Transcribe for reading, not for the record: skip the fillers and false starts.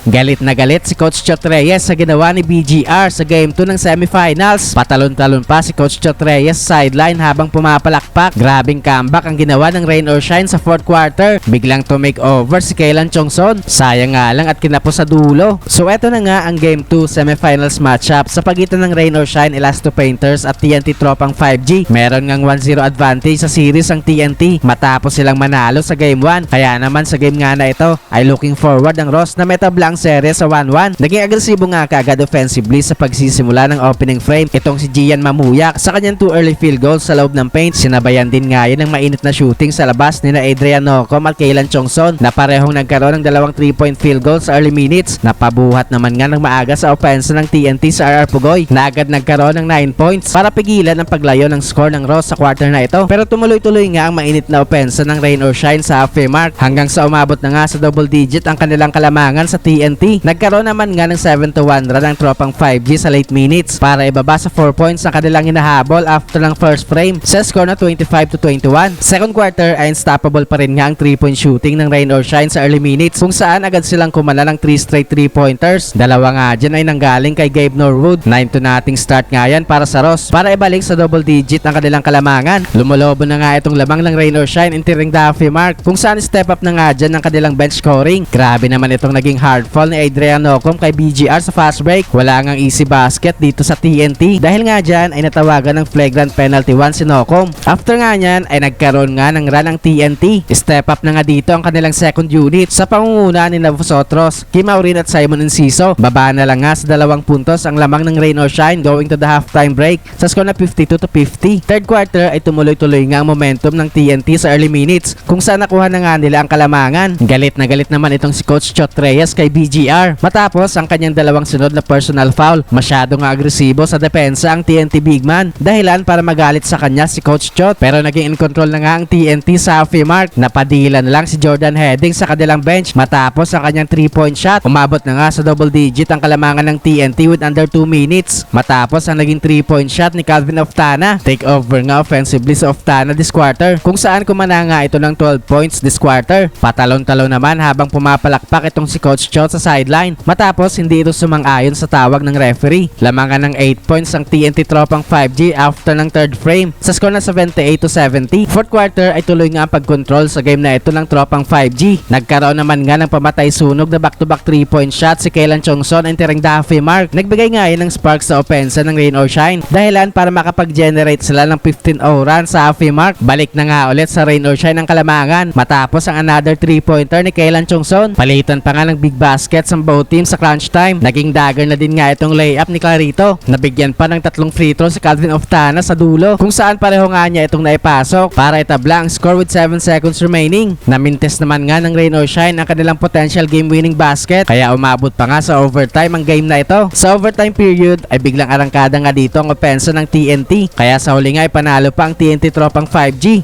Galit na galit si Coach Chot Reyes sa ginawa ni BGR sa Game 2 ng semifinals. Patalon-talon pa si Coach Chot Reyes sa sideline habang pumapalakpak. Grabing comeback ang ginawa ng rain or shine sa fourth quarter. Biglang to make over si Kaylan Chongson. Sayang nga lang at kinapos sa dulo. So eto na nga ang Game 2 semifinals matchup sa pagitan ng rain or shine Elasto Painters at TNT Tropang 5G. Meron ngang 1-0 advantage sa series ang TNT matapos silang manalo sa Game 1. Kaya naman sa game nga na ito ay looking forward ang Ross na metabla ang serye sa 1-1. Naging agresibo nga kaagad offensively sa pagsisimula ng opening frame itong si Gian Mamuyak sa kanyang 2 early field goals sa loob ng paint. Sinabayan din nga yan ng mainit na shooting sa labas ni na Adrian Nocom at Kaylan Chongson na parehong nagkaroon ng dalawang 3-point field goals sa early minutes. Napabuhat naman nga ng maaga sa opensa ng TNT sa RR Pugoy na agad nagkaroon ng 9 points para pigilan ang paglayo ng score ng Ross sa quarter na ito. Pero tumuloy-tuloy nga ang mainit na opensa ng rain or shine sa halfway mark hanggang sa umabot na nga sa double digit ang kanilang kalamangan sa TNT. Nagkaroon naman nga ng 7-1 run ang Tropang 5G sa late minutes para ibaba sa 4 points ang kanilang hinahabol after ng first frame sa score na 25-21. Second quarter ay unstoppable pa rin nga ang 3-point shooting ng rain or shine sa early minutes kung saan agad silang kumana ng 3 straight 3-pointers. Dalawa nga dyan ay nanggaling kay Gabe Norwood. 9-0 start nga yan para sa Ross para ibalik sa double digit ang kanilang kalamangan. Lumulobo na nga itong lamang ng rain or shine entering the halfway mark kung saan step up na nga dyan ang kanilang bench scoring. Grabe naman itong naging hard fall ni Adrian Nocom kay BGR sa fast break. Wala ngang easy basket dito sa TNT dahil nga dyan ay natawagan ng flagrant penalty 1 si Nocom. After nga nyan ay nagkaroon nga ng run ang TNT. Step up na nga dito ang kanilang second unit sa pangunguna ni Navosotros, Kim Aurin at Simon Enciso. Baba na lang nga sa 2 puntos ang lamang ng rain or shine going to the halftime break sa score na 52-50. Third quarter ay tumuloy-tuloy nga ang momentum ng TNT sa early minutes kung saan nakuha na nga nila ang kalamangan. Galit na galit naman itong si Coach Chot Reyes kay BGR matapos ang kanyang dalawang sunod na personal foul. Masyado nga agresibo sa depensa ang TNT big man dahilan para magalit sa kanya si Coach Chot, pero naging in control na nga ang TNT sa halfway mark. Napadilan lang si Jordan Heading sa kanilang bench matapos ang kanyang 3-point shot. Umabot na nga sa double digit ang kalamangan ng TNT with under 2 minutes matapos ang naging 3-point shot ni Calvin Oftana. Take over nga offensively sa Oftana this quarter kung saan kumana nga ito ng 12 points this quarter. Patalon-talon naman habang pumapalakpak itong si Coach Chot sa sideline matapos hindi ito sumang-ayon sa tawag ng referee. Lamangan ng 8 points ang TNT Tropang 5G after ng third frame sa score na 78-70. Fourth quarter ay tuloy nga ang pag-control sa game na ito ng Tropang 5G. Nagkaroon naman nga ng pamatay sunog na back-to-back 3-point shot si Kaylan Chongson entering the halfway mark. Nagbigay nga yan ng spark sa opensa ng rain or shine dahilan para makapag-generate sila ng 15-0 run sa halfway mark. Balik na nga ulit sa rain or shine ng kalamangan matapos ang another 3-pointer ni Kaylan Chongson. Palitan pa nga ng big baskets ang both teams sa crunch time. Naging dagger na din nga itong layup ni Clarito. Nabigyan pa ng 3 free throws si Calvin Oftana sa dulo kung saan pareho nga niya itong naipasok para itabla ang score with 7 seconds remaining. Namintes naman nga ng rain or shine ang kanilang potential game-winning basket kaya umabot pa nga sa overtime ang game na ito. Sa overtime period ay biglang arangkada nga dito ang opensa ng TNT kaya sa huli nga ay panalo pa ang TNT Tropang 5G.